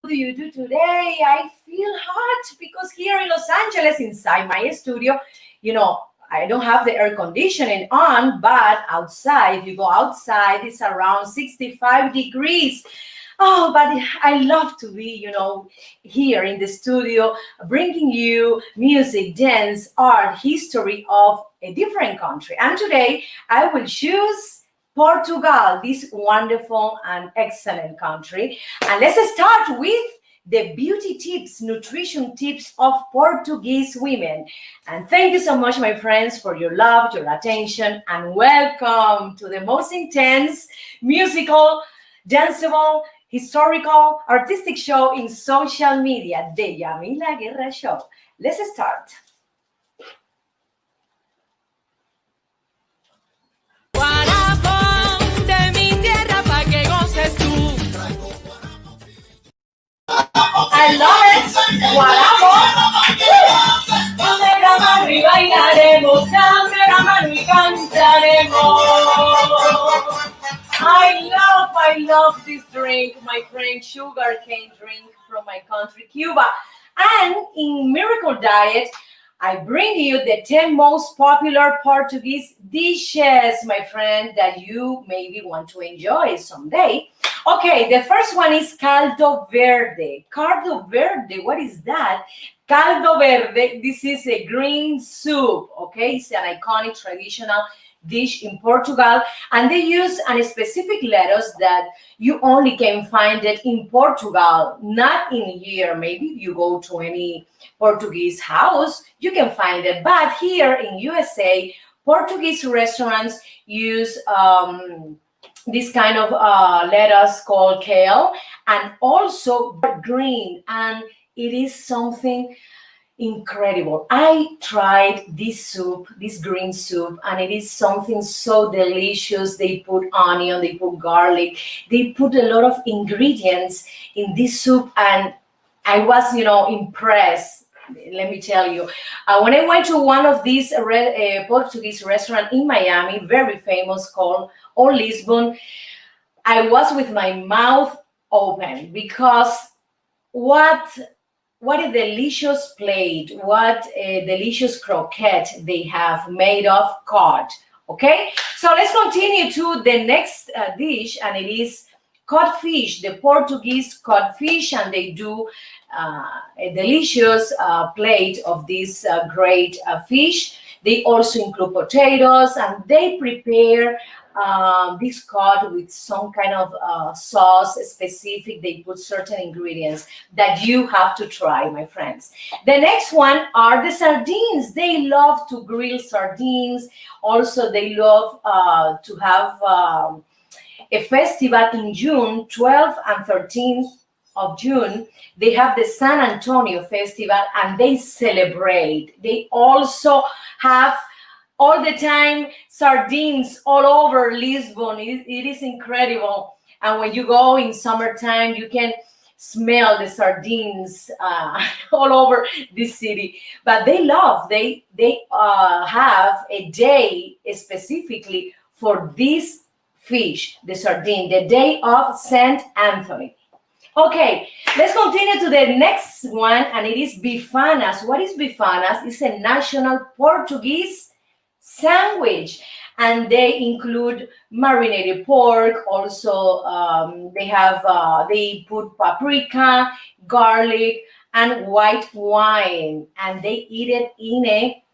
do you do today? I feel hot because here in Los Angeles, inside my studio, I don't have the air conditioning on, but outside, if you go outside, it's around 65 degrees. Oh, but I love to be, here in the studio, bringing you music, dance, art, history of a different country. And today I will choose Portugal, this wonderful and excellent country. And let's start with the beauty tips, nutrition tips of Portuguese women. And thank you so much, my friends, for your love, your attention, and welcome to the most intense musical, danceable, historical, artistic show in social media, the Yamila Guerra Show. Let's start. I love it. Guaramo. Dame la mano y bailaremos. Dame la mano y cantaremos. I love this drink, my friend, sugarcane drink from my country, Cuba. And in Miracle Diet, I bring you the 10 most popular Portuguese dishes, my friend, that you maybe want to enjoy someday. Okay, the first one is caldo verde. Caldo verde, what is that? Caldo verde, this is a green soup, okay? It's an iconic traditional dish in Portugal, and they use a specific lettuce that you only can find it in Portugal, not in here. Maybe if you go to any Portuguese house, you can find it, but here in USA, Portuguese restaurants use this kind of lettuce called kale, and also green, and it is something incredible. I tried this soup, this green soup, and it is something so delicious. They put onion, they put garlic, they put a lot of ingredients in this soup, and I was, impressed. Let me tell you, when I went to one of these Portuguese restaurants in Miami, very famous, called or Lisbon, I was with my mouth open because what a delicious plate, what a delicious croquette they have made of cod. Okay, so let's continue to the next dish, and it is codfish, the Portuguese codfish, and they do a delicious plate of this great fish. They also include potatoes, and they prepare this cod with some kind of sauce specific. They put certain ingredients that you have to try, my friends. The next one are the sardines. They love to grill sardines. Also, they love to have a festival in June, 12th and 13th of June. They have the San Antonio Festival, and they celebrate. They also have all the time sardines all over Lisbon. It is incredible. And when you go in summertime, you can smell the sardines all over this city. But they have a day specifically for this fish, the sardine, the day of Saint Anthony. Okay, let's continue to the next one, and it is bifanas. What is bifanas? It's a national Portuguese sandwich, and they include marinated pork. Also, they put paprika, garlic, and white wine, and they eat it in a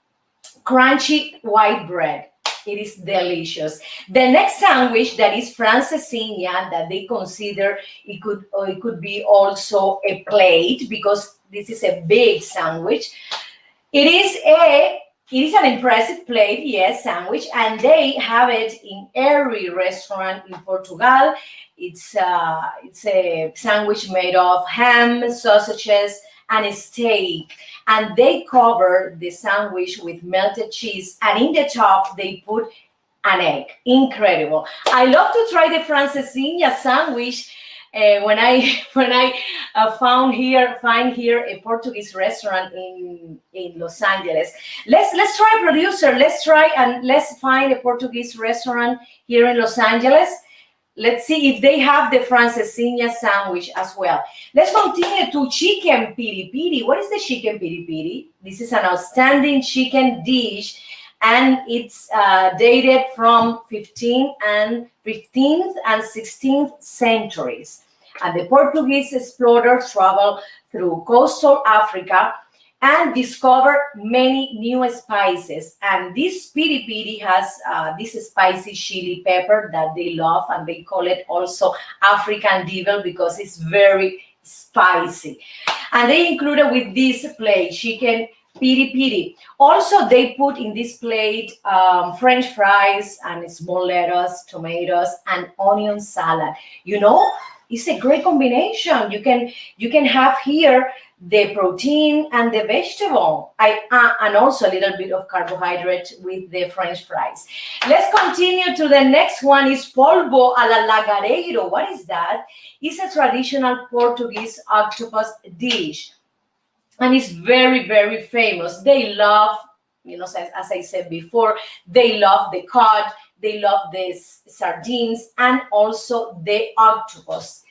crunchy white bread. It is delicious. The next sandwich, that is francesinha, that they consider it could be also a plate, because this is a big sandwich. It is an impressive plate, yes, sandwich, and they have it in every restaurant in Portugal. It's a sandwich made of ham, sausages, and a steak, and they cover the sandwich with melted cheese, and in the top they put an egg. Incredible. I love to try the francesinha sandwich. When I find here a Portuguese restaurant in Los Angeles. Let's try, producer. Let's try and let's find a Portuguese restaurant here in Los Angeles. Let's see if they have the francesinha sandwich as well. Let's continue to chicken piri piri. What is the chicken piri piri? This is an outstanding chicken dish, and it's dated from 15th and 16th centuries. And the Portuguese explorers traveled through coastal Africa and discovered many new spices. And this piri piri has this spicy chili pepper that they love, and they call it also African devil because it's very spicy. And they included with this plate chicken piri piri. Also, they put in this plate French fries and small lettuce, tomatoes, and onion salad. You know, it's a great combination. You can have here the protein and the vegetable, and also a little bit of carbohydrate with the French fries. Let's continue to the next one. Is polvo a la lagareiro. What is that? It's a traditional Portuguese octopus dish, and it's very, very famous. They love, you know, as I said before, they love the cod, they love the sardines, and also the octopus.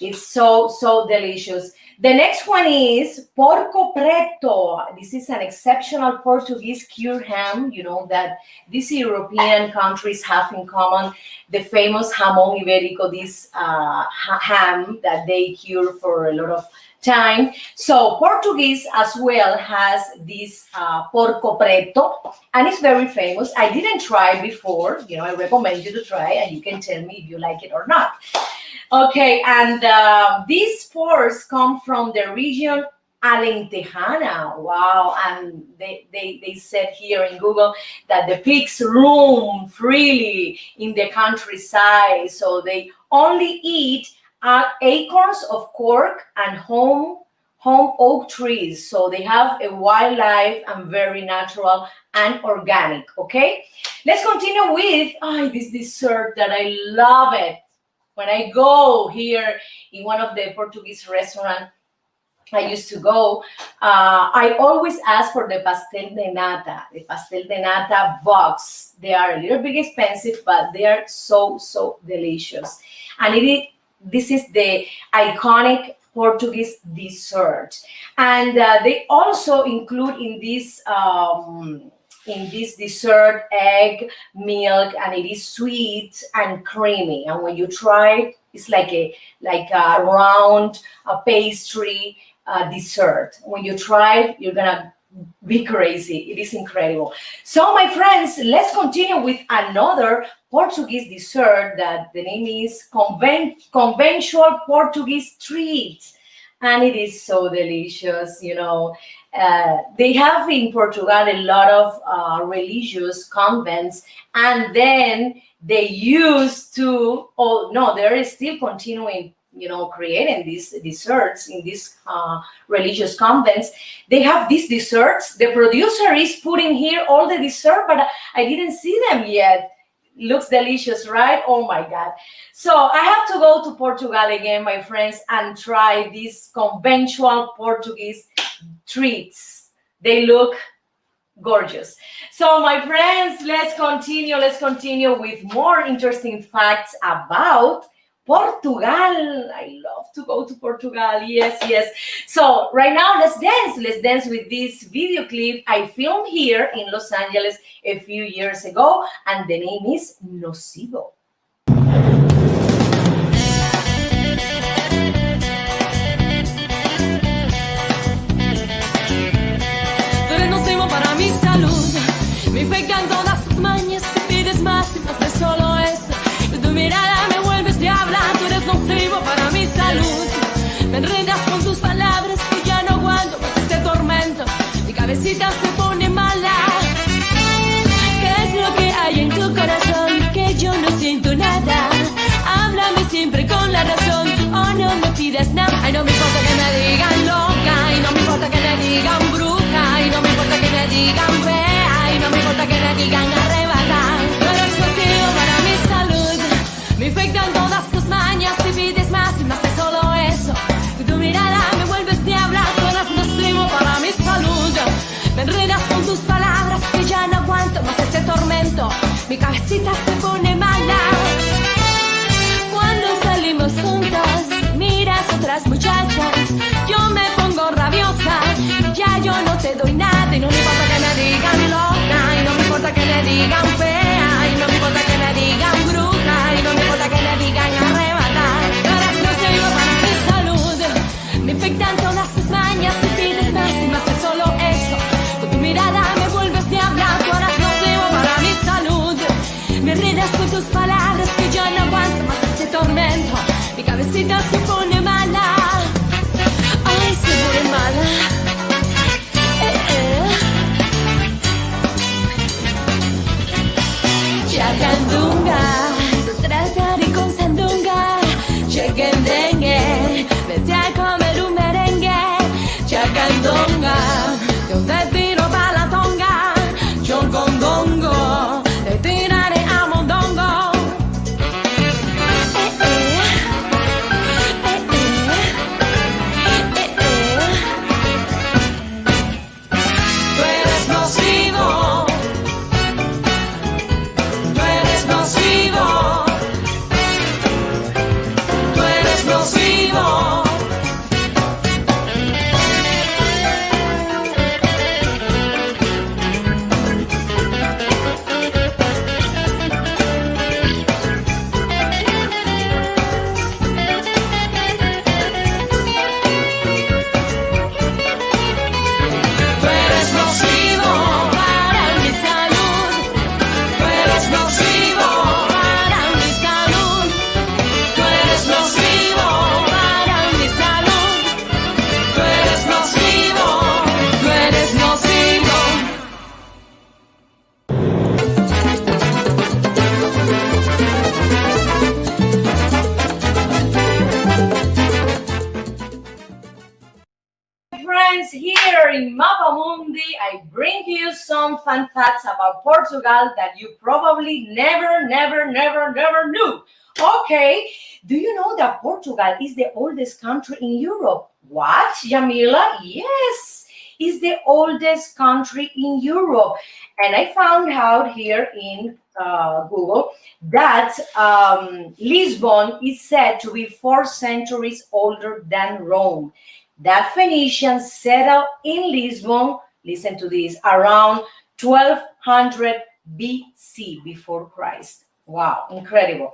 It's so delicious. The next one is porco preto. This is an exceptional Portuguese cured ham, you know, that these European countries have in common. The famous jamón ibérico, this ham that they cure for a lot of time. So Portuguese as well has this porco preto, and it's very famous. I didn't try before. You know, I recommend you to try, and you can tell me if you like it or not. Okay, and these spores come from the region Alentejana. Wow, and they said here in Google that the pigs roam freely in the countryside, so they only eat acorns of cork and home oak trees. So they have a wildlife and very natural and organic. Okay, let's continue with this dessert that I love it. When I go here in one of the Portuguese restaurants I used to go, I always ask for the pastel de nata. The pastel de nata box. They are a little bit expensive, but they are so delicious. And this is the iconic Portuguese dessert. And they also include in this dessert egg, milk, and it is sweet and creamy. And when you try it, it's like a round pastry dessert. When you try it, you're gonna be crazy. It is incredible. So my friends, let's continue with another Portuguese dessert that the name is conventional Portuguese treat. And it is so delicious, you know. They have in Portugal a lot of religious convents, and then they used to, they're still continuing, you know, creating these desserts in these religious convents. They have these desserts. The producer is putting here all the dessert, but I didn't see them yet. Looks delicious, right? Oh my God. So I have to go to Portugal again, my friends, and try these conventional Portuguese treats. They look gorgeous. So my friends, let's continue with more interesting facts about Portugal. I love to go to Portugal. Yes. So right now, let's dance with this video clip I filmed here in Los Angeles a few years ago, and the name is Nocivo. Tú eres nocivo para mi salud. Me pegan todas tus mañas, te pides más y más de solo eso. De tu mirada me vuelves diabla, tú eres nocivo para mi salud. Me enredas con tus palabras y ya no aguanto más este tormento. Mi cabecita se pone mala. ¿Qué es lo que hay en tu corazón que yo no siento? las muchachas, yo me pongo rabiosa. Y ya yo no te doy nada. Y no me importa que me digan loca. Y no me importa que me digan fea. Y no me importa que me digan bruja. Y no me importa que me digan arrebatar. Ahora no sirvo para mi salud. Me infectan todas tus mañas. Te pides más y más de solo eso. Con tu mirada me vuelves diabla. Tú ahora no sirvo para mi salud. Me enredas con tus palabras que yo no aguanto más ese tormento. Mi cabecita se pone mala. Ay, se pone mala. Chacandunga, tratar y con sandunga. Chequendengue, vete a comer un merengue. Chacandunga, yo te tiro pa' la tonga. Chocondongo, te tiraré a mondongo. Tú eres nocivo. Tú eres nocivo. Tú eres nocivo. Tú eres nocivo para mi salud. Tú eres nocivo para mi salud. Tú eres nocivo para mi salud. Tú eres nocivo. Tú eres nocivo. Friends, here in Mapamundi, I bring you some fun facts about Portugal that you probably never knew. Okay, do you know that Portugal is the oldest country in Europe? What, Yamila? Yes, it's the oldest country in Europe. And I found out here in Google that Lisbon is said to be 4 centuries older than Rome. That Phoenicians settled in Lisbon, listen to this, around 1200 BC, before Christ. Wow, incredible.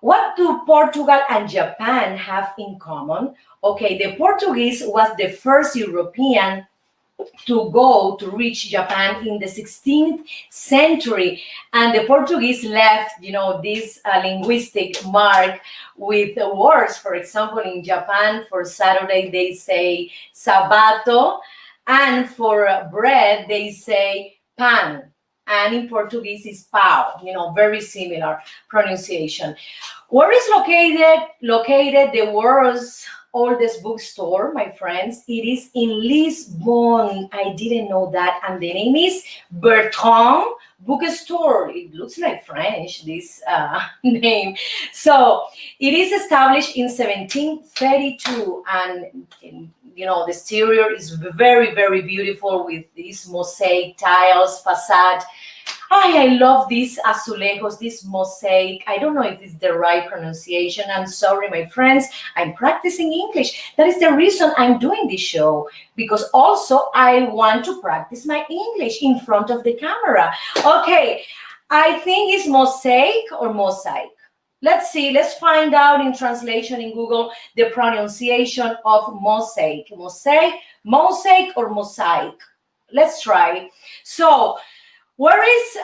What do Portugal and Japan have in common? Okay, the Portuguese was the first European to reach Japan in the 16th century, and the Portuguese left, this linguistic mark with words. For example, in Japan, for Saturday they say sabato, and for bread they say pan, and in Portuguese is pau. Very similar pronunciation. Where is located the world's oldest bookstore, my friends? It is in Lisbon. I didn't know that. And the name is Bertrand Bookstore. It looks like French, this name. So it is established in 1732, and the exterior is very, very beautiful with these mosaic tiles, facade. I love these azulejos, this mosaic. I don't know if it's the right pronunciation. I'm sorry, my friends. I'm practicing English. That is the reason I'm doing this show, because also I want to practice my English in front of the camera. Okay, I think it's mosaic or mosaic. Let's see. Let's find out in translation in Google the pronunciation of mosaic. Mosaic or mosaic. Let's try. So, yes,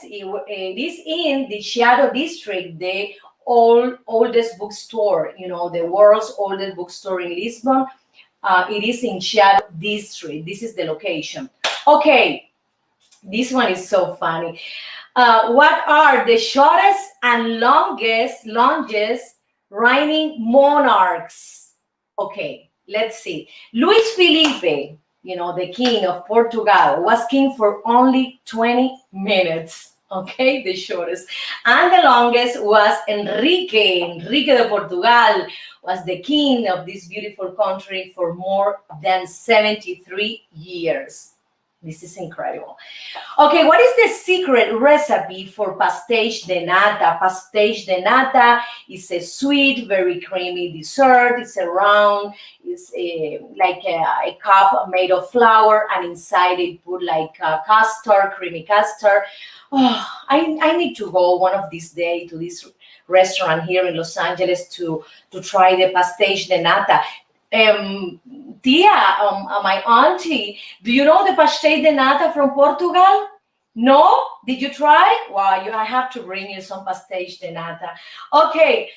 it is in the Chiado district, the oldest bookstore, the world's oldest bookstore in Lisbon. It is in Chiado district. This is the location. Okay, this one is so funny. What are the shortest and longest reigning monarchs? Okay, let's see. Luis Felipe, the king of Portugal, was king for only 20 minutes. Okay, the shortest. And the longest was Enrique de Portugal, was the king of this beautiful country for more than 73 years. This is incredible. Okay, what is the secret recipe for pastéis de nata? Pastéis de nata is a sweet, very creamy dessert. It's a round, it's like a cup made of flour, and inside it put like custard, creamy custard. Oh, I need to go one of these days to this restaurant here in Los Angeles to try the pastéis de nata. Tia, my auntie, do you know the pastéis de nata from Portugal? No? Did you try? Wow, I have to bring you some pastéis de nata. Okay,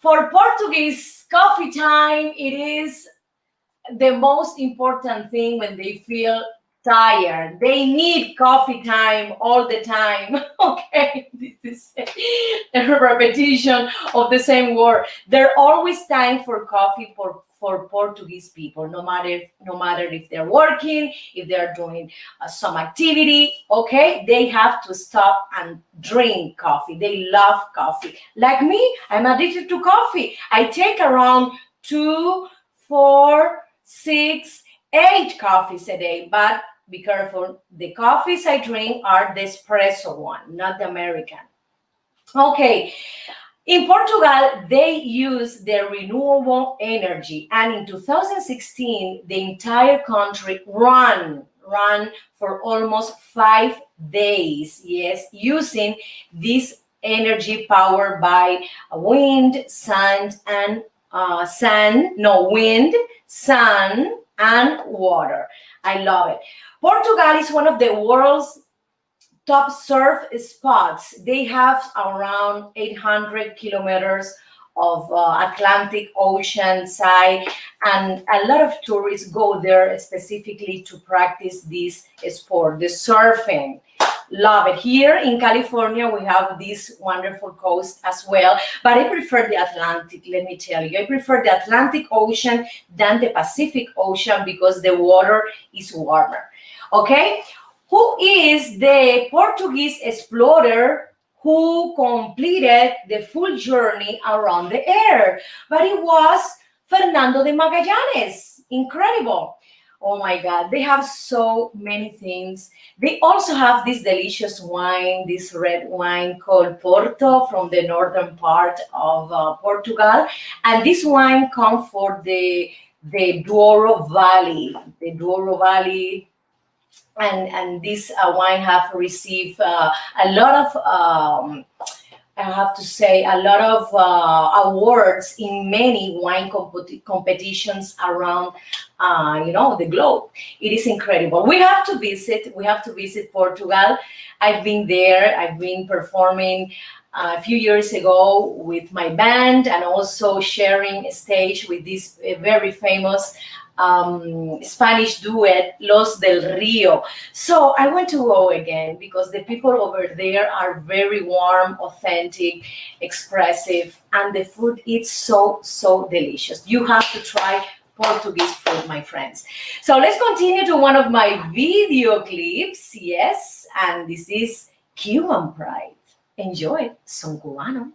for Portuguese coffee time, it is the most important thing when they feel tired. They need coffee time all the time. Okay, this is a repetition of the same word. There's always time for coffee for Portuguese people, no matter if they're working, if they're doing some activity, okay, they have to stop and drink coffee. They love coffee. Like me, I'm addicted to coffee. I take around 2, 4, 6, 8 coffees a day, but be careful. The coffees I drink are the espresso one, not the American. Okay. In Portugal, they use their renewable energy, and in 2016, the entire country ran for almost 5 days, yes, using this energy powered by wind, sun, and water. I love it. Portugal is one of the world's top surf spots. They have around 800 kilometers of Atlantic Ocean side, and a lot of tourists go there specifically to practice this sport, the surfing. Love it. Here in California, we have this wonderful coast as well, but I prefer the Atlantic, let me tell you. I prefer the Atlantic Ocean than the Pacific Ocean because the water is warmer. Okay? Who is the Portuguese explorer who completed the full journey around the air? But it was Fernando de Magallanes. Incredible. Oh my God, they have so many things. They also have this delicious wine, this red wine called Porto from the northern part of Portugal. And this wine comes from the Douro Valley. The Douro Valley. And this wine have received a lot of, I have to say, a lot of awards in many wine competitions around, the globe. It is incredible. We have to visit Portugal. I've been there. I've been performing a few years ago with my band and also sharing a stage with this very famous Spanish duet, Los del Rio. So I want to go again because the people over there are very warm, authentic, expressive, and the food is so delicious. You have to try Portuguese food, my friends. So let's continue to one of my video clips. Yes, and this is Cuban Pride. Enjoy. Son cubano.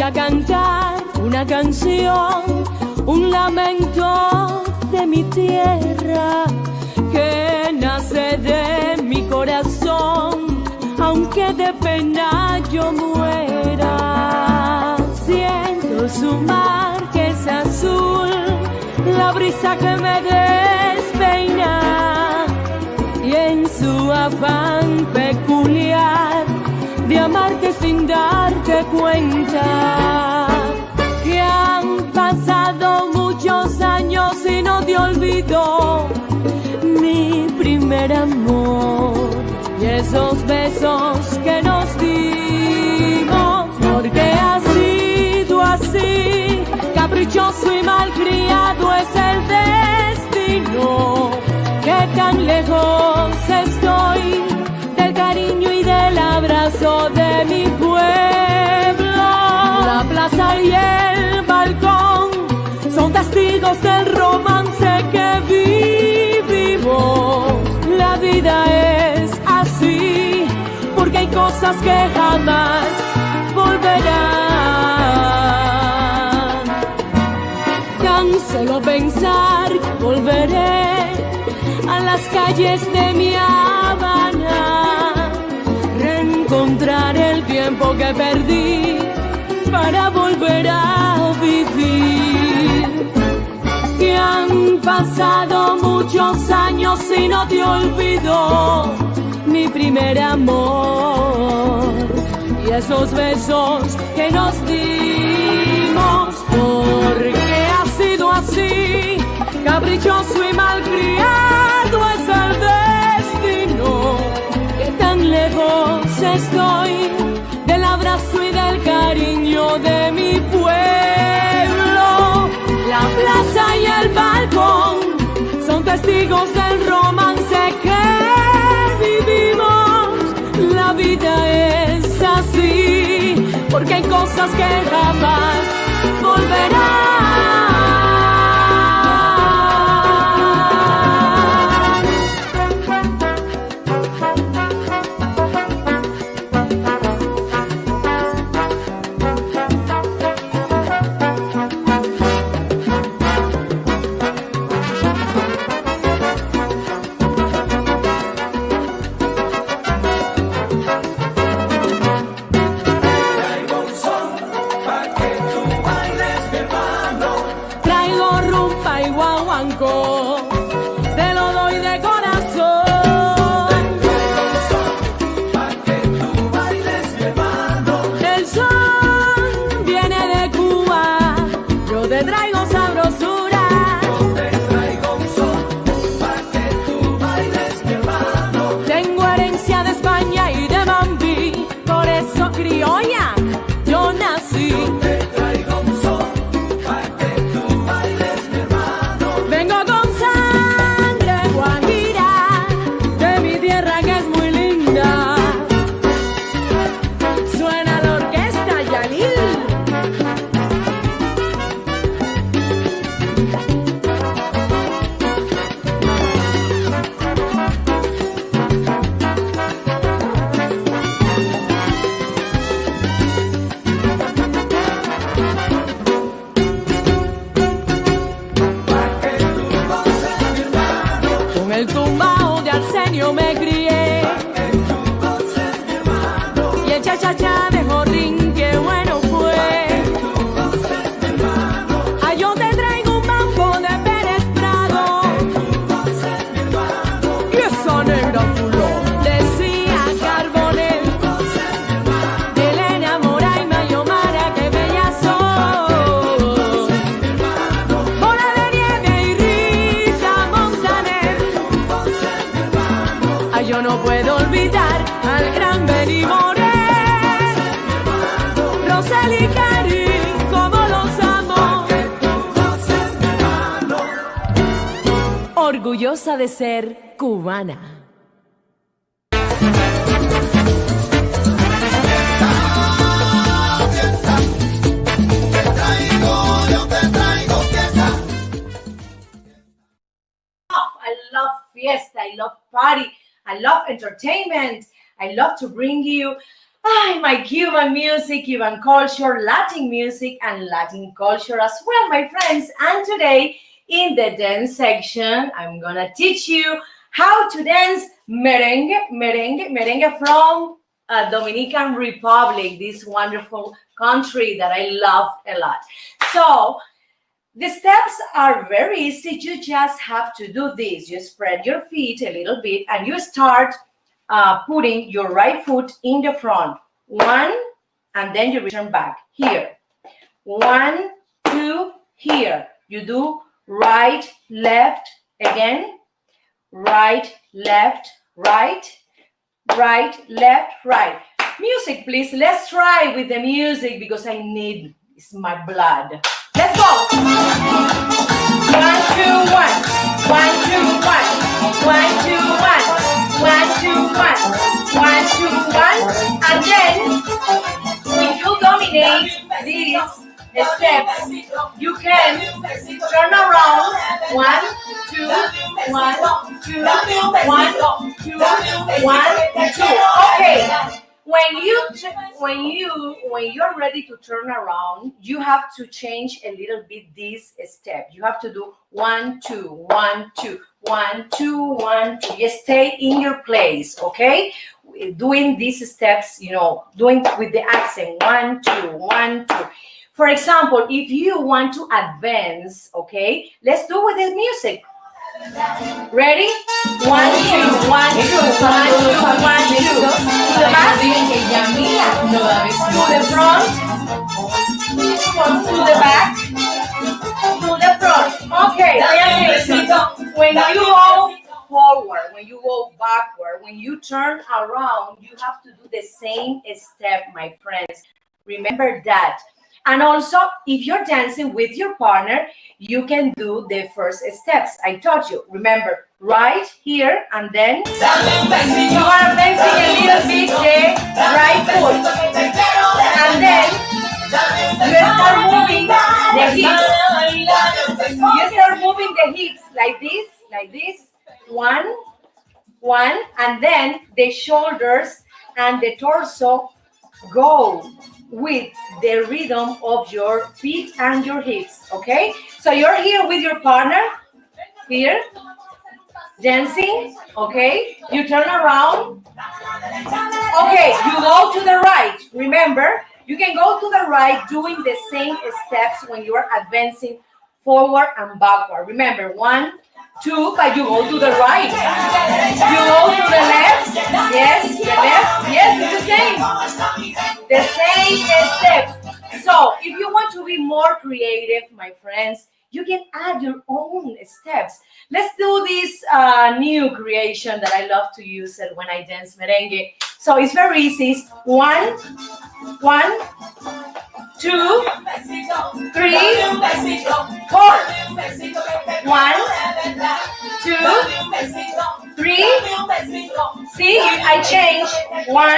A cantar una canción, un lamento de mi tierra que nace de mi corazón, aunque de pena yo muera. Siento su mar que es azul, la brisa que me despeina, y en su afán peculiar de amarte sin darte cuenta, que han pasado muchos años y no te olvido mi primer amor y esos besos que nos dimos, porque ha sido así, caprichoso y malcriado es el destino, que tan lejos estoy del cariño y del abrazo de mi pueblo. La plaza y el balcón son testigos del romance que vivimos. La vida es así, porque hay cosas que jamás volverán. volverán. Tan solo pensar que volveré a las calles de mi Habana, reencontrar el tiempo que perdí para volver a vivir. Que han pasado muchos años y no te olvido mi primer amor y esos besos que nos dimos, porque ha sido así, caprichoso y malcriado es el destino, que tan lejos estoy del abrazo y del cariño de mi pueblo. La plaza y el balcón son testigos del romance que vivimos. La vida es así, porque hay cosas que jamás volverán. Te lo doy de corazón. Pa' que tú bailes, mi hermano. El son viene de Cuba, yo te traigo sabrosura. Yo te traigo un son, pa' que tú bailes, mi hermano. Tengo herencia de España y de Bambi, por eso criolla yo nací. Yo te traigo un son, pa' que tú bailes, mi hermano. Vengo con sangre guajira de mi tierra que es muy linda. Suena la orquesta Yalil. Pa' que tú goces, mi hermano. Con el tumbao de Arsenio me crié Pa' que tú goces, mi hermano. y el cha-cha-cha de Jordín, qué bueno fue. Tú goces, mi hermano. Ah, yo te traigo un mambo de Pérez Prado Tú goces, mi hermano. y esa negra fuló decía Carbonel. Goces, mi hermano. Elena Moray, Mayomara, qué bella soy. Bola de nieve y Rita Montaner. Goces, mi hermano. Ay, yo no puedo olvidar al gran Benny Moré, Rosel y Karin, como los amo. Tú goces, mi hermano. Orgullosa de ser cubana. I love fiesta, I love party, I love entertainment. I love to bring you my Cuban music, Cuban culture, Latin music, and Latin culture as well, my friends. And today, in the dance section, I'm gonna teach you how to dance merengue from Dominican Republic, this wonderful country that I love a lot. So, the steps are very easy. You just have to do this. You spread your feet a little bit and you start putting your right foot in the front. One, and then you return back. Here. 1, 2, here. You do right, left, again. Right, left, right. Right, left, right. Music, please. Let's try with the music because I need it's my blood. Let's go. 1, 2, 1. 1, 2, 1. 1, 2, 1. 1, 2, 1. 1, 2, 1. And then, when you dominate these steps, you can turn around. 1, 2, 1, 2, 1, 2, 1, 2. Okay. 1, when you're ready to turn around, you have to change a little bit this step. You have to do 1 2 1 2 1 2 1 2. You stay in your place, okay? Doing these steps, doing with the accent 1 2 1 2. For example, if you want to advance, okay, let's do with the music. Ready? 1 2 1 2 1 2 1 2. To the back. To the front. To the back. To the front. Okay. When you go forward, when you go backward, when you turn around, you have to do the same step, my friends. Remember that. And also, if you're dancing with your partner, you can do the first steps. I taught you. Remember, right here, and then you are advancing a little bit the right foot. And then you start moving the hips. You start moving the hips like this. One, and then the shoulders and the torso go with the rhythm of your feet and your hips, okay? So you're here with your partner, here, dancing, okay? You turn around. Okay, you go to the right. Remember, you can go to the right doing the same steps when you are advancing forward and backward. Remember, 1 2, but you go to the right. You go to the left. Yes, the left. Yes, it's the same. The same steps. So if you want to be more creative, my friends, you can add your own steps. Let's do this new creation that I love to use it when I dance merengue. So it's very easy. It's 1 1 2 3 4. 1 2 3. See, I change. 1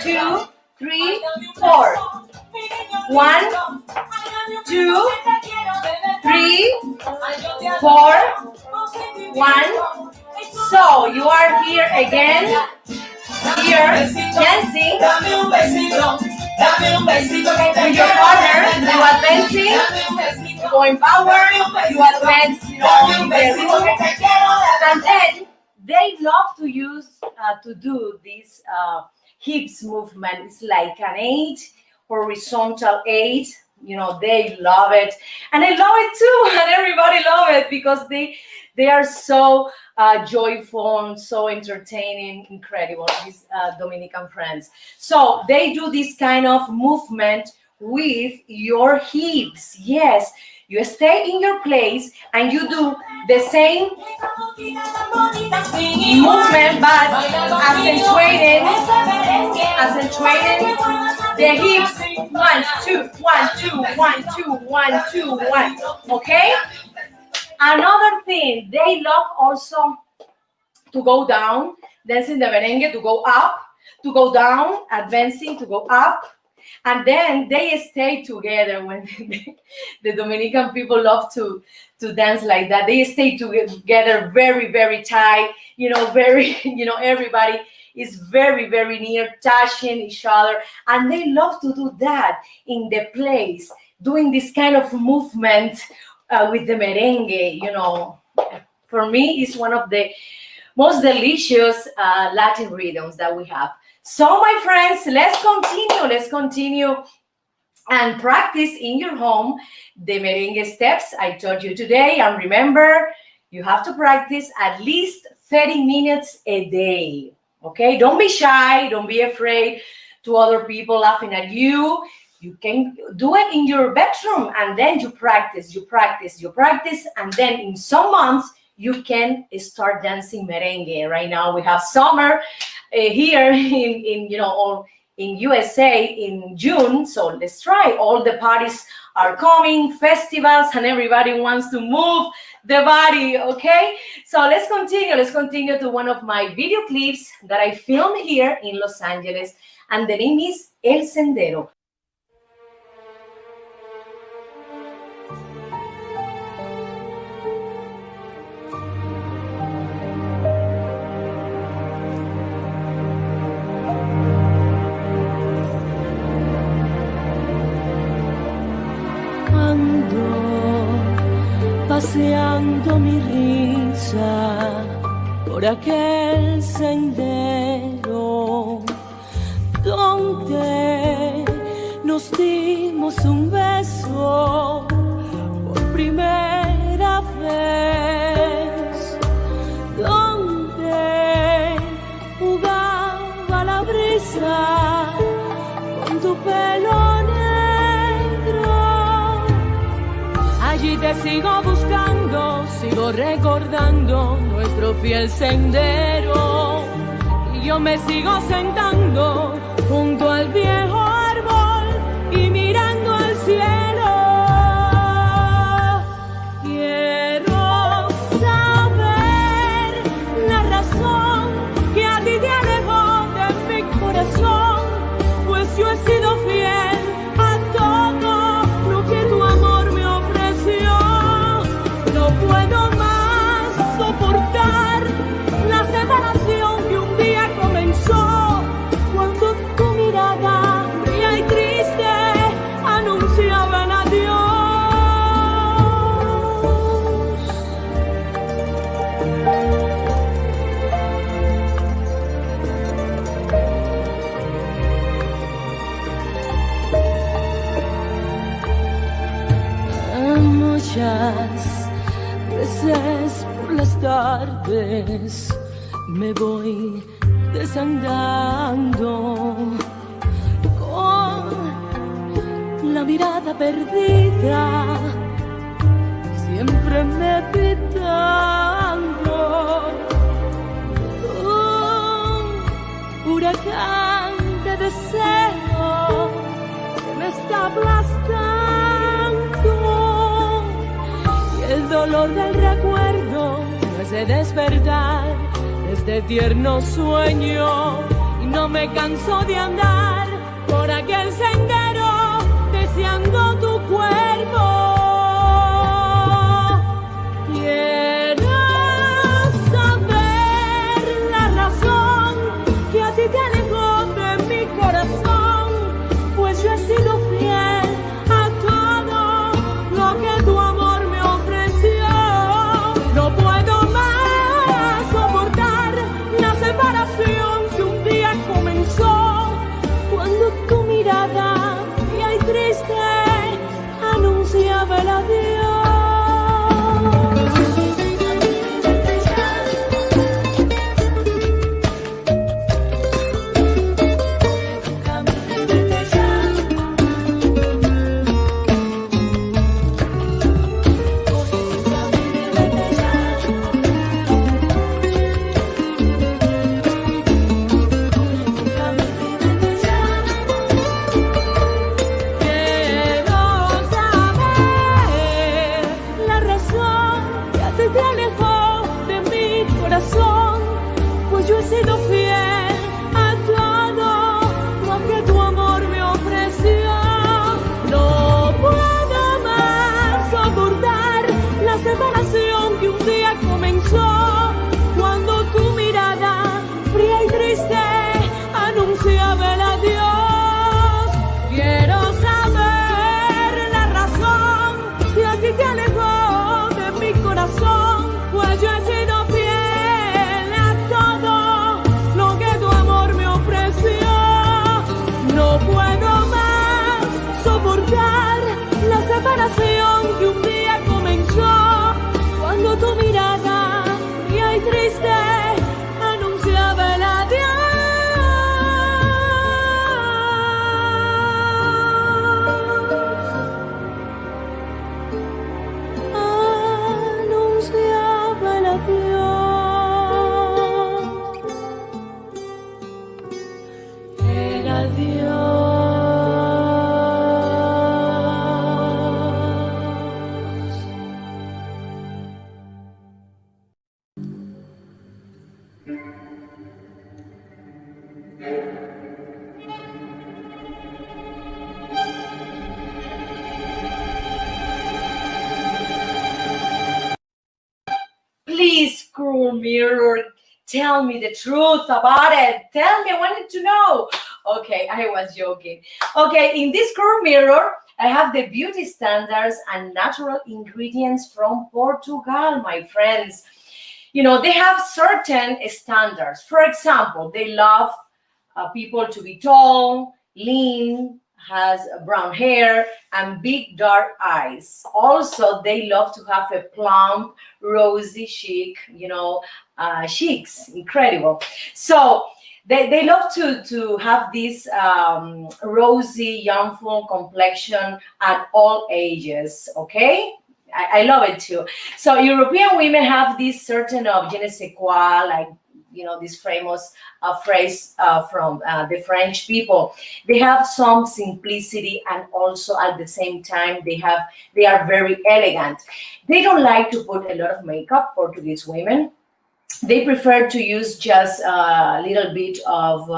2 3 4. 1 2 3 4. 1. So you are here again. Here, dancing with your partner. You advancing, going forward. You advance, and then they love to use to do this hips movement. It's like an 8, horizontal 8. They love it, and I love it too, and everybody love it because they are so joyful, so entertaining, incredible, these Dominican friends. So they do this kind of movement with your hips. Yes, you stay in your place and you do the same movement, but accentuating the hips. 1 2 1 2 1 2 1 2 1. Okay. Another thing, they love also to go down, dancing the merengue, to go up, to go down, advancing, to go up. And then they stay together when the Dominican people love to dance like that. They stay together very, very tight, everybody is very, very near, touching each other. And they love to do that in the place, doing this kind of movement with the merengue. For me, it's one of the most delicious Latin rhythms that we have. So, my friends, let's continue and practice in your home the merengue steps I taught you today. And remember, you have to practice at least 30 minutes a day. Okay, don't be shy, don't be afraid to other people laughing at you. You can do it in your bedroom, and then you practice, and then in some months you can start dancing merengue. Right now we have summer here in USA in June, so let's try. All the parties are coming, festivals, and everybody wants to move the body. Okay, so let's continue to one of my video clips that I filmed here in Los Angeles, and the name is El Sendero. paseando mi risa por aquel sendero donde nos dimos un beso por primera vez, donde jugaba la brisa con tu pelo negro. Allí te sigo buscando, sigo recordando nuestro fiel sendero, y yo me sigo sentando junto al viejo árbol y mirando al cielo. Quiero saber la razón que a ti te alejó de mi corazón, pues yo he sido fiel a todo lo que tu amor me ofreció. No puedo más soportar la separación que un día comenzó, cuando tu mirada fría y triste anunciaba el adiós. Muchas veces por las tardes me voy desandando con la mirada perdida, siempre meditando. Un huracán de deseo que me está aplastando, y el dolor del recuerdo me hace despertar de este tierno sueño, y no me canso de andar por aquel sendero deseando tu cuerpo. Quiero saber la razón que a ti te alejó de mi corazón, pues yo he sido fiel a todo lo que tu amor me ofreció. No puedo más soportar la separación que un día comenzó, cuando tu mirada fría y triste anunciaba el adiós. Pues yo he sido fiel a todo lo que tu amor me ofreció. No puedo más soportar la separación que un día comenzó, cuando tu mirada fría y triste anunciaba el adiós. Quiero saber la razón que a ti te alejó de mi corazón, pues yo he sido fiel a todo lo que tu amor me ofreció. No puedo más soportar la separación que un día comenzó, cuando tu mirada fría y triste anunciaba el adiós. Anunciaba el adiós. El adiós. Please, cruel mirror, tell me the truth about it. Tell me, I wanted to know. Okay, I was joking. Okay, in this cruel mirror, I have the beauty standards and natural ingredients from Portugal, my friends. They have certain standards. For example, they love people to be tall, lean, has brown hair, and big dark eyes. Also, they love to have a plump, rosy cheek, cheeks. Incredible. So they love to have this rosy, youthful complexion at all ages, okay? I love it too. So European women have this certain of je ne sais quoi, like this famous phrase from the French people. They have some simplicity, and also at the same time they are very elegant. They don't like to put a lot of makeup. Portuguese women, they prefer to use just a little bit of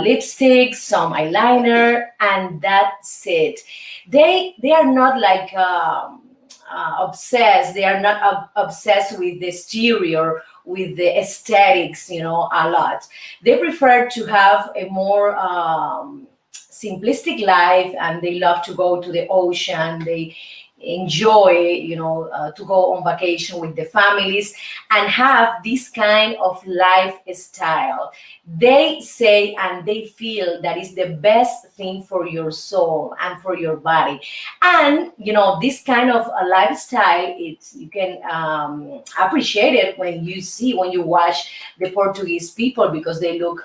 lipstick, some eyeliner, and that's it. They are not like obsessed. They are not obsessed with the exterior, with the aesthetics, a lot. They prefer to have a more simplistic life, and they love to go to the ocean. They enjoy, to go on vacation with the families and have this kind of lifestyle. They say and they feel that is the best thing for your soul and for your body. And this kind of a lifestyle, it's you can appreciate it when you watch the Portuguese people, because they look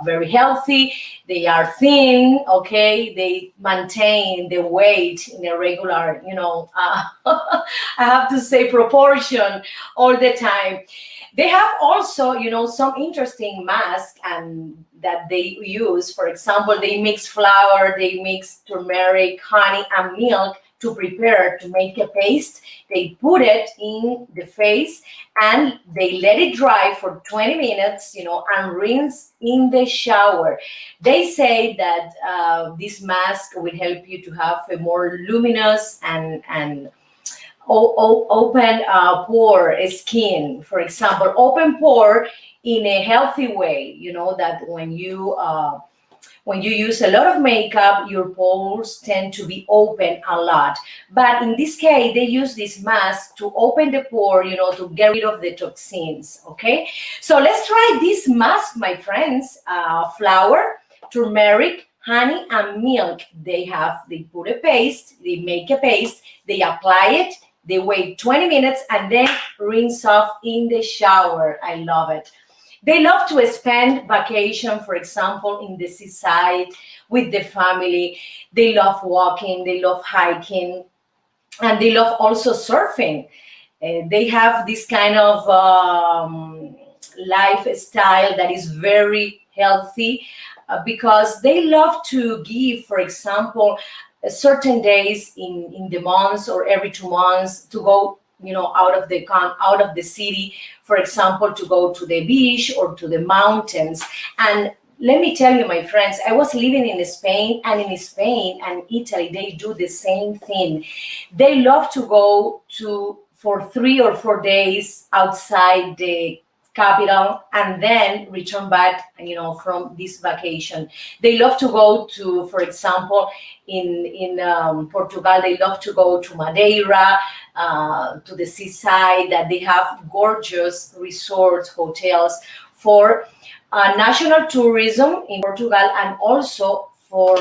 very healthy. They are thin, okay? They maintain the weight in a regular, I have to say, proportion all the time. They have also, some interesting masks and that they use. For example, they mix flour, they mix turmeric, honey, and milk to prepare to make a paste. They put it in the face and they let it dry for 20 minutes, and rinse in the shower. They say that this mask will help you to have a more luminous and open pore skin. For example, open pore in a healthy way. That when you use a lot of makeup, your pores tend to be open a lot. But in this case, they use this mask to open the pore, to get rid of the toxins. Okay, so let's try this mask, my friends. Flour, turmeric, honey, and milk. They put a paste, they make a paste, they apply it, they wait 20 minutes, and then rinse off in the shower. I love it. They love to spend vacation, for example, in the seaside with the family. They love walking, they love hiking, and they love also surfing. They have this kind of lifestyle that is very healthy, because they love to give, for example, certain days in the months or every 2 months to go out of the city, for example, to go to the beach or to the mountains. And let me tell you, my friends, I was living in Spain, and in Spain and Italy they do the same thing. They love to go for 3 or 4 days outside the capital and then return back from this vacation. They love to go to, for example, in Portugal, they love to go to Madeira, to the seaside, that they have gorgeous resorts, hotels for national tourism in Portugal, and also for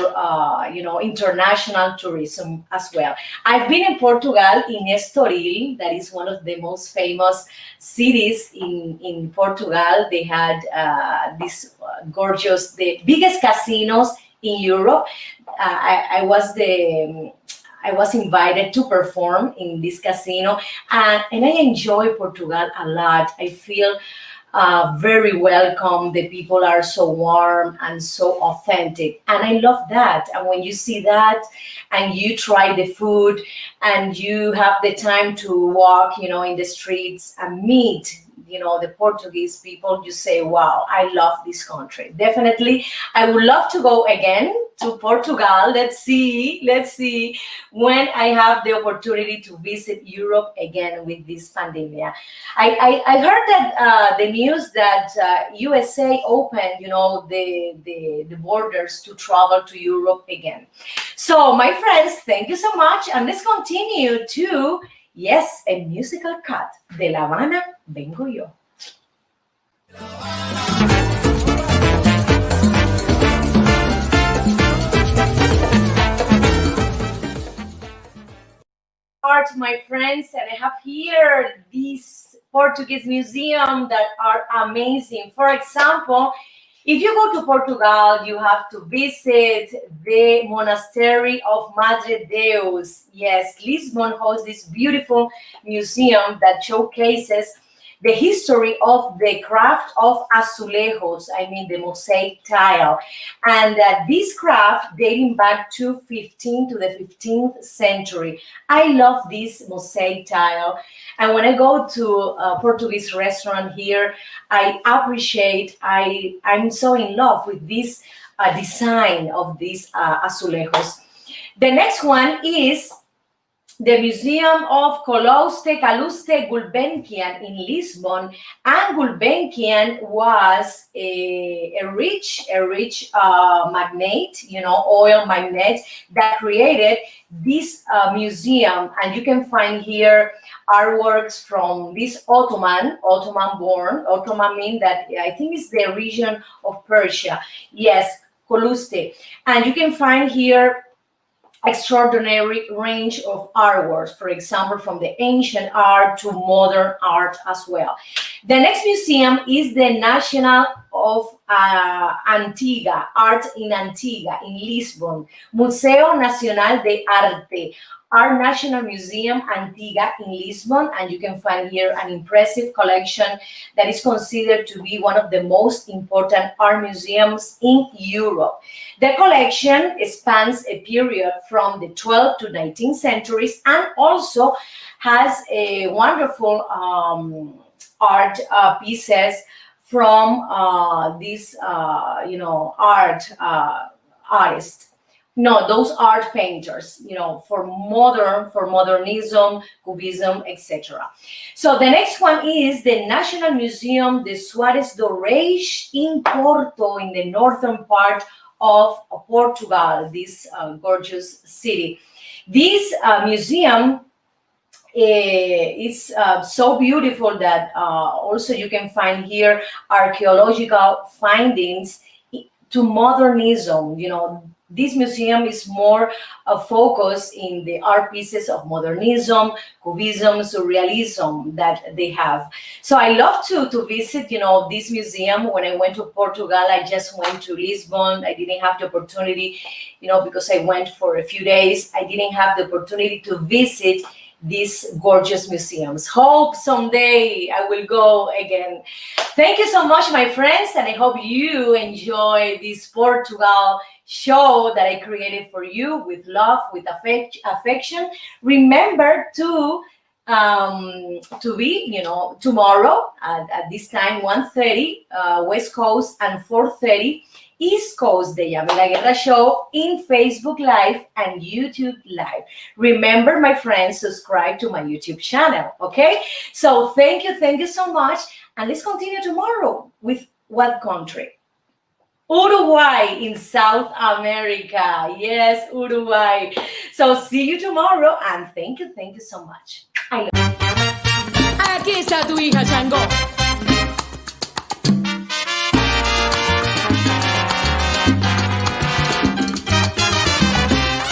international tourism as well. I've been in Portugal, in Estoril, that is one of the most famous cities in Portugal. They had this gorgeous, the biggest casinos in Europe. I was invited to perform in this casino, and I enjoy Portugal a lot. I feel very welcome. The people are so warm and so authentic, and I love that. And when you see that and you try the food and you have the time to walk in the streets and meet the Portuguese people, you say, wow, I love this country. Definitely I would love to go again to Portugal. Let's see when I have the opportunity to visit Europe again with this pandemic. I heard that the news that USA opened, the borders to travel to Europe again. So, my friends, thank you so much, and let's continue to, yes, a musical cut. De La Habana vengo yo. Art, my friends, and I have here these Portuguese museums that are amazing. For example, if you go to Portugal, you have to visit the Monastery of Madre Deus. Yes, Lisbon hosts this beautiful museum that showcases the history of the craft of azulejos, the mosaic tile. And this craft dating back to the 15th century. I love this mosaic tile. And when I go to a Portuguese restaurant here, I'm so in love with this design of these azulejos. The next one is the Museum of Calouste Gulbenkian in Lisbon. And Gulbenkian was a rich magnate, oil magnate that created this museum. And you can find here artworks from this Ottoman mean that I think it's the region of Persia. Yes, Calouste. And you can find here extraordinary range of artworks, for example, from the ancient art to modern art as well. The next museum is the National of Antigua, Art in Antigua in Lisbon, Museo Nacional de Arte, Art National Museum Antigua in Lisbon, and you can find here an impressive collection that is considered to be one of the most important art museums in Europe. The collection spans a period from the 12th to 19th centuries and also has a wonderful art pieces from these, artists. No, those art painters, for modernism, cubism, etc. So the next one is the National Museum de Soares do Reis in Porto, in the northern part of Portugal, this gorgeous city. This museum is so beautiful that also you can find here archaeological findings to modernism. This museum is more focused in the art pieces of modernism, cubism, surrealism that they have. So I love to visit, this museum. When I went to Portugal, I just went to Lisbon. I didn't have the opportunity, because I went for a few days. I didn't have the opportunity to visit these gorgeous museums. Hope someday I will go again. Thank you so much, my friends, and I hope you enjoy this Portugal show that I created for you with love, with affection. Remember to be, tomorrow at this time, 1:30 West Coast and 4:30 East Coast, the Yamila Guerra Show in Facebook Live and YouTube Live. Remember, my friends, subscribe to my YouTube channel, okay? So thank you so much. And let's continue tomorrow with what country? Uruguay in South America. Yes, Uruguay. So see you tomorrow, and thank you so much. I love you. Aquí está tu hija Chango.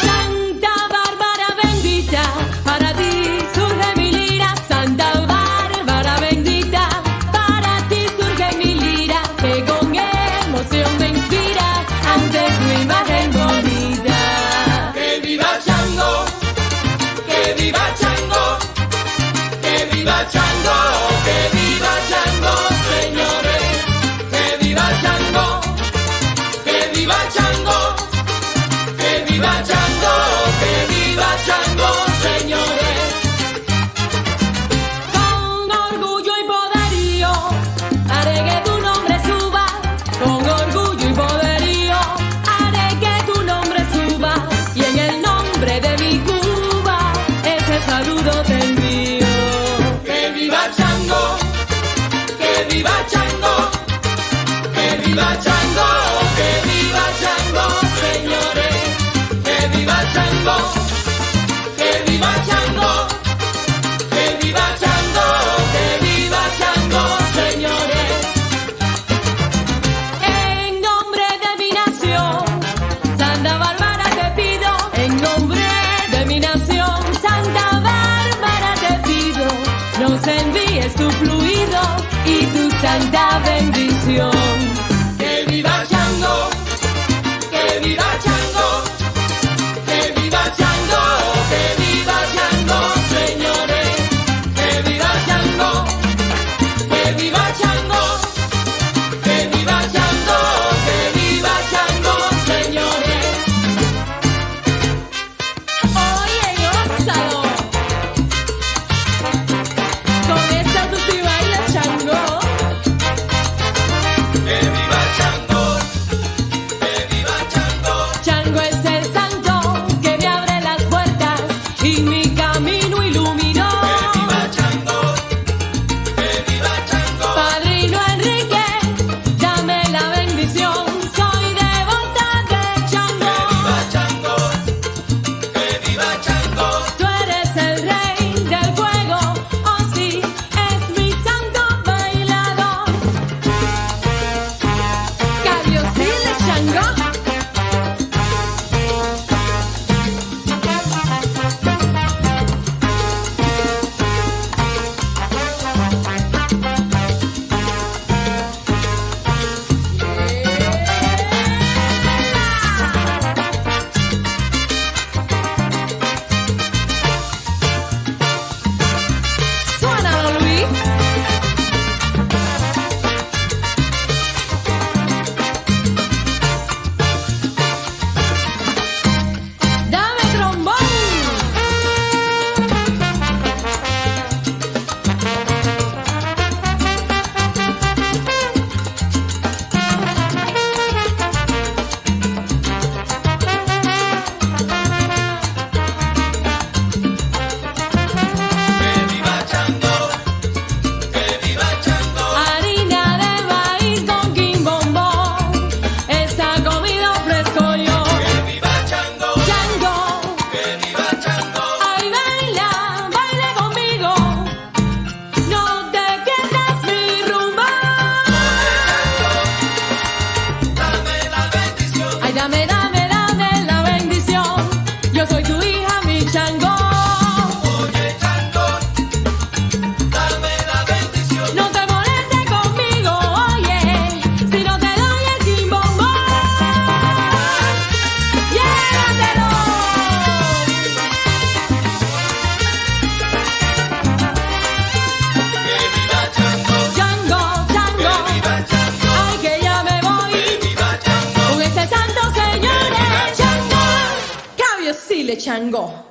Santa Bárbara bendita, para ti surge mi lira. Santa Bárbara bendita, para ti surge mi lira. Que con emoción me inspira ante tu imagen bonita. Que viva Chango, que viva Chango, que viva Chango, que viva Chango, señores. Que viva Chango, que viva Chango, que viva Chango, que viva Chango, señores. Con orgullo y poderío haré que tu nombre suba. Con orgullo y poderío haré que tu nombre viva Chango, señores. Que viva Chango, que viva Chango, que viva Chango, que viva Chango, señores. En nombre de mi nación, Santa Bárbara te pido. En nombre de mi nación, Santa Bárbara te pido. Nos envíes tu fluido y tu santa bendición. Que viva Chango, que viva Chango, que viva Chango, que viva Chango, señores. Que viva Chango, que viva Chango, que viva Chango, que viva Chango, señores. Oye, gózalo. Con esta tú sí bailas, Chango. Que viva Chango, que viva Chango, Chango es el santo que me abre las puertas y mi camino iluminó. que viva Chango, que viva Chango. Padrino Enrique, dame la bendición. Soy devota de Chango. Viva Chango, que viva Chango, Tú eres el rey del fuego, oh sí, es mi santo bailador. Que Dios dile, Chango. Suénalo, Luis. Dame trombón. que viva Chango, que viva Chango, Harina de maíz con quimbombón. Esa comida ofrezco yo. que viva Chango, Chango, que viva Chango, ay baila, baila conmigo. No te pierdas mi rumbo. dame la bendición. Ay, dame la bendición. Yo soy tu hija, mi Chango. Oye Chango, dame la bendición. No te molestes conmigo, oye, si no te doy el quimbombón. ¡Llévatelo! Que viva Chango, Chango, Chango, que viva Chango, ay que ya me voy. que viva Chango. Con este santo señor, Chango. Cabio, sí le Chango.